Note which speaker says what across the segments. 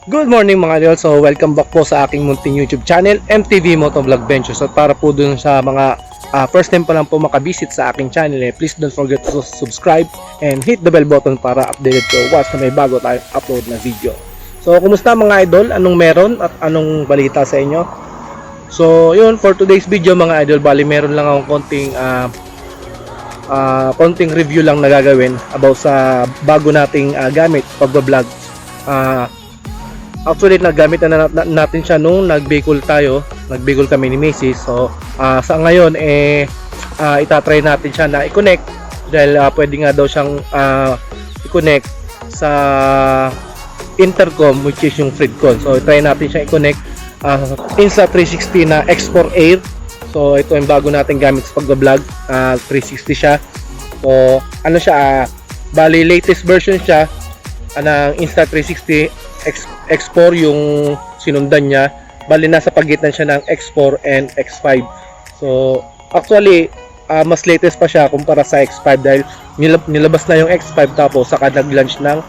Speaker 1: Good morning mga idol. So welcome back po sa aking munting YouTube channel, MTV Motovlog Ventures. At para po dun sa mga first time pa lang po makabisit sa aking channel, please don't forget to subscribe and hit the bell button para updated ko once na may bago tayong upload na video. So kumusta mga idol? Anong meron at anong balita sa inyo? So yun, for today's video mga idol, bali meron lang akong konting review lang na gagawin about sa bago nating gamit pagbablog. Actually, nagamit na natin siya nung nag-Bicol tayo. Nag-Bicol kami ni Macy's. So, sa ngayon, itatry natin siya na i-connect. Dahil pwede nga daw siyang i-connect sa intercom, which is yung Fridcon. So, try natin siya i-connect Insta360 na X4 Air. So, ito yung bago natin gamit sa pag-vlog. 360 siya. So, ano siya, bali latest version siya ng Insta360 X4 yung sinundan niya. Bali nasa pagitan siya ng X4 and X5. So actually mas latest pa siya kumpara sa X5 dahil nilabas na yung X5 tapos saka nag-launch ng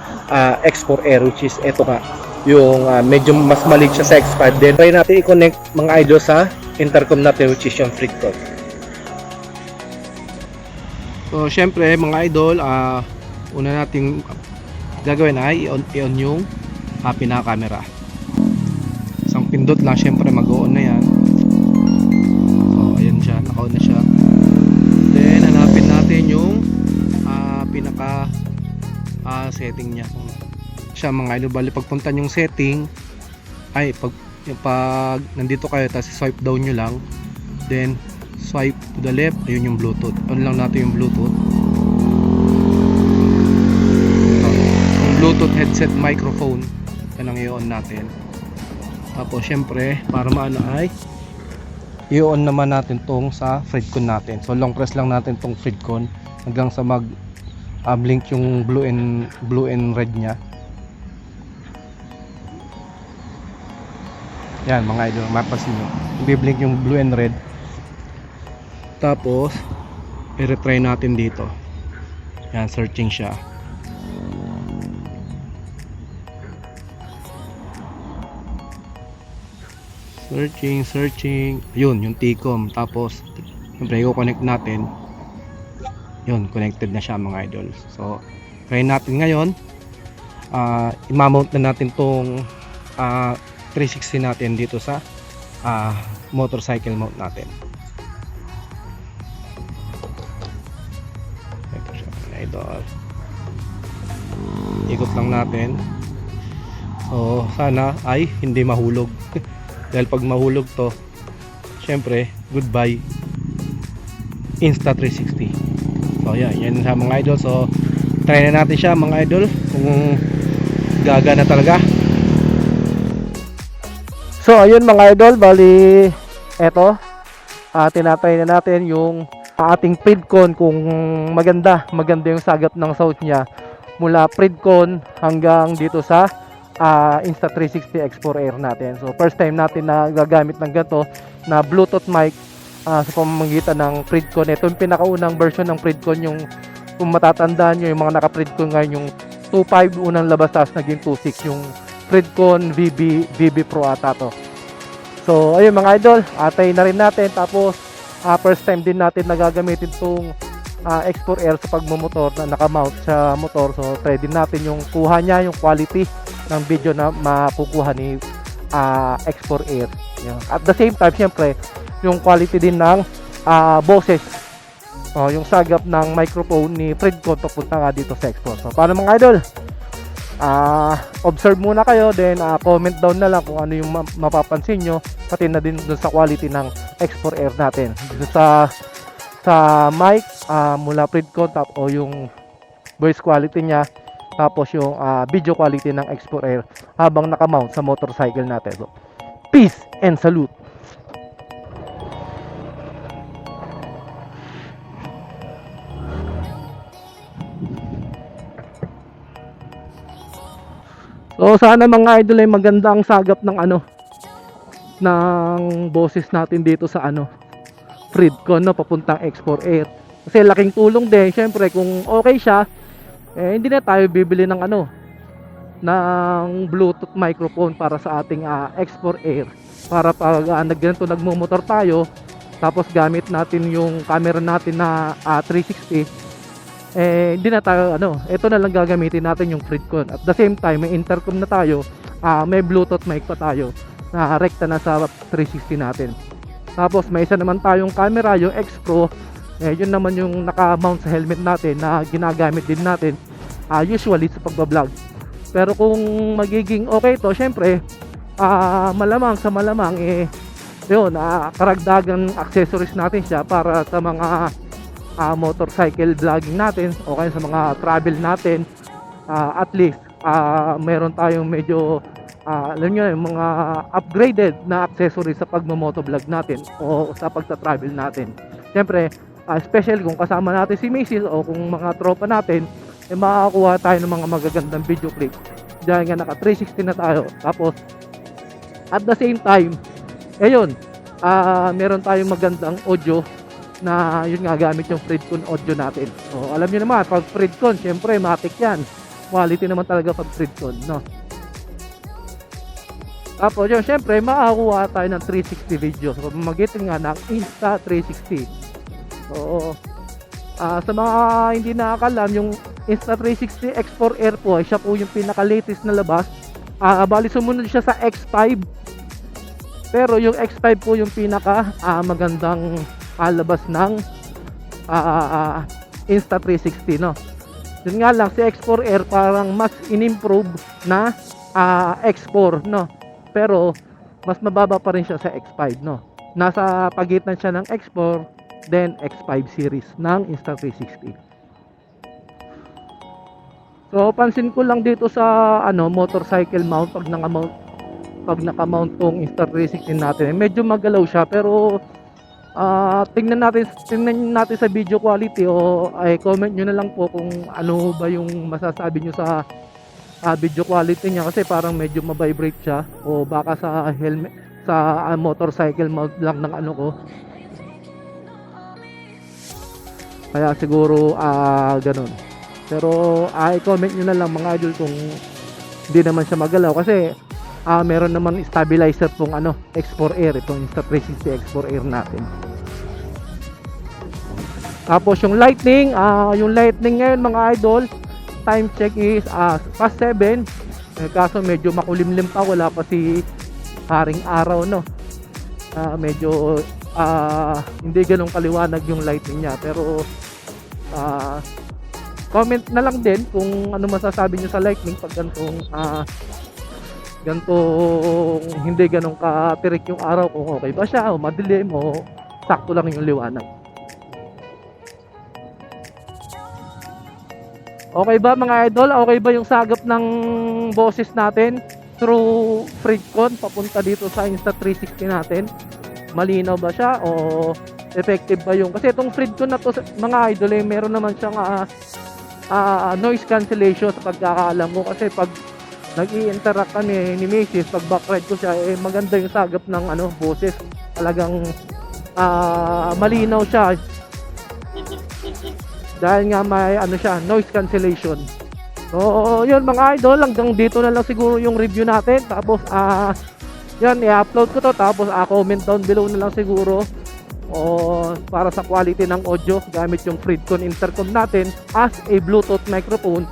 Speaker 1: X4 Air, which is ito nga yung medyo mas maliit siya sa X5. Then try natin i-connect mga idol sa intercom natin, which is yung Fridcon. So syempre mga idol, una nating gagawin ay i-on yung pinaka-camera. Isang pindot lang, syempre mag-on na yan. So ayan siya, naka-on na siya. Then hanapin natin yung pinaka setting niya. Siya mga idol, bali pagpunta yung setting ay pag nandito kayo tapos swipe down nyo lang, then swipe to the left, ayun yung Bluetooth. On lang natin yung Bluetooth. Bluetooth headset microphone, yan ang i-on natin. Tapos syempre para maano ay i-on naman natin tong sa Fridcon natin. So long press lang natin tong Fridcon hanggang sa mag blink yung blue and red nya. Yan mga idol, mapapansin nyo i-blink yung blue and red. Tapos i-retry natin dito. Yan, searching siya. Searching, yun yung T-com. Tapos siyempre i-connect natin, yun, connected na siya mga idol. So try natin ngayon, i-mount na natin tong 360 natin dito sa motorcycle mount natin. Ito siya mga idol, ikot lang natin. So sana ay hindi mahulog dahil pag mahulog to, syempre goodbye Insta360. So yan sa mga idol. So try na natin siya mga idol kung gagana talaga. So ayun mga idol, bali eto, tinatry na natin yung ating Fridcon kung maganda yung sagap ng sound niya mula Fridcon hanggang dito sa Insta360 X4 Air natin. So first time natin na gagamit ng ganito na Bluetooth mic sa pamamagitan ng Fridcon. Ito yung pinakaunang version ng Fridcon, yung kung matatandaan nyo yung mga naka-Fridcon ngayon, yung 2.5 unang labas tapos naging 2.6 yung Fridcon VB Pro ata to. So ayun mga idol, atay na rin natin. Tapos first time din natin nagagamitin tong X4 Air sa pagmumotor na nakamount sa motor. So try din natin yung kuha niya, yung quality ng video na makukuha ni X4 Air. At the same time, syempre, yung quality din ng boses, yung sagap ng microphone ni Fridcon papunta nga dito sa X4. So paano mga idol? Observe muna kayo, then comment down na lang kung ano yung mapapansin nyo, pati na din dun sa quality ng X4 Air natin. Dito sa mic mula Fridcon, o yung voice quality niya, tapos yung video quality ng X4 Air habang nakamount sa motorcycle natin. So, peace and salute. So sana mga idol ay maganda ang sagap ng ng boses natin dito sa Fridcon papuntang X4 Air. Kasi laking tulong din syempre kung okay siya, hindi na tayo bibili ng ng Bluetooth microphone para sa ating X4 Air, para pag ganito nagmumotor tayo tapos gamit natin yung camera natin na 360, hindi na tayo ito na lang gagamitin natin yung Fridcon. At the same time may intercom na tayo, may Bluetooth mic pa tayo na rekta na sa 360 natin. Tapos may isa naman tayong camera, yung X Pro, yun naman yung naka-mount sa helmet natin na ginagamit din natin usually sa pagbablog. Pero kung magiging okay to, syempre malamang sa malamang yun, karagdagang accessories natin siya para sa mga motorcycle vlogging natin o kaya sa mga travel natin. At least meron tayong medyo alam nyo yung mga upgraded na accessories sa pagmamotovlog natin o sa pagta-travel natin. Syempre, especially kung kasama natin si Mrs. o kung mga tropa natin, makakakuha tayo ng mga magagandang video clip dahil nga naka 360 na tayo. Tapos at the same time, meron tayong magandang audio na yun nga gamit yung Fridcon audio natin. So alam niyo naman, pag Fridcon, syempre matik yan, quality naman talaga pag Fridcon, no? Tapos yun, syempre makakuha tayo ng 360 video, so magitin nga ng Insta360. So sa mga hindi nakakalam, yung Insta360 X4 Air po, siya po yung pinaka latest na labas. Bali sumunod siya sa X5, pero yung X5 po yung pinaka magandang labas ng Insta360, no? Yun nga lang, si X4 Air parang mas in-improve na X4, no? Pero mas mababa pa rin siya sa X5, no? Nasa pagitan siya ng X4 then X5 series ng Insta360. So pansin ko lang dito sa motorcycle mount, pag naka-mount tong Insta360 natin, medyo magalaw siya, pero tingnan natin sa video quality, o comment nyo na lang po kung ano ba yung masasabi nyo sa video quality niya, kasi parang medyo ma-vibrate siya, o baka sa helmet, sa motorcycle mount lang ng ko, kaya siguro ganun. Pero i-comment nyo na lang mga idol kung hindi naman siya magalaw, kasi meron naman stabilizer pong X4 Air, itong Insta360 X4 Air natin. Tapos yung lightning ngayon mga idol, time check is past 7. Kaso medyo makulimlim pa, wala pa si haring araw, no? Medyo hindi ganun kaliwanag yung lighting niya, pero comment na lang din kung ano masasabi nyo sa lightning pag gantong hindi ganun katirik yung araw, kung okay ba siya o madilim o sakto lang yung liwanag. Okay ba mga idol? Okay ba yung sagap ng boses natin through Fridcon papunta dito sa Insta360 natin? Malinaw ba siya o effective ba yung, kasi itong Fridcon na to mga idol, meron naman siyang noise cancellation sa pagkakaalam ko, kasi pag nag-i-interact kami ni Mrs., pag backride ko siya, maganda yung sagap ng boses, talagang malinaw siya dahil nga may siya, noise cancellation. So yun mga idol, hanggang dito na lang siguro yung review natin. Tapos yan, i-upload ko to, tapos comment down below na lang siguro para sa quality ng audio gamit yung Fridcon intercom natin as a Bluetooth microphone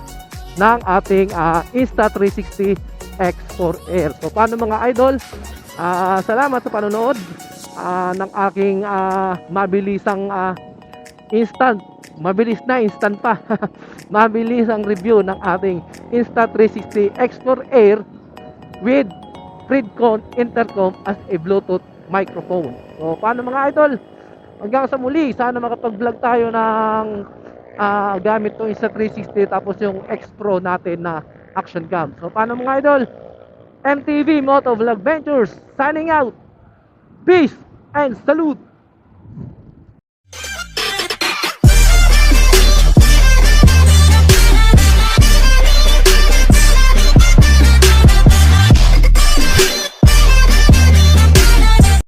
Speaker 1: ng ating Insta360 X4 Air. So paano mga idol, salamat sa panonood ng aking mabilisang instant pa mabilis ang review ng ating Insta360 X4 Air with Fridcon intercom as a Bluetooth microphone. So paano mga idol, hanggang sa muli, sana makapag-vlog tayo ng gamit tong Insta360 tapos yung X Pro natin na action cam. So paano mga idol, MTV Motovlog Ventures signing out. Peace and salute.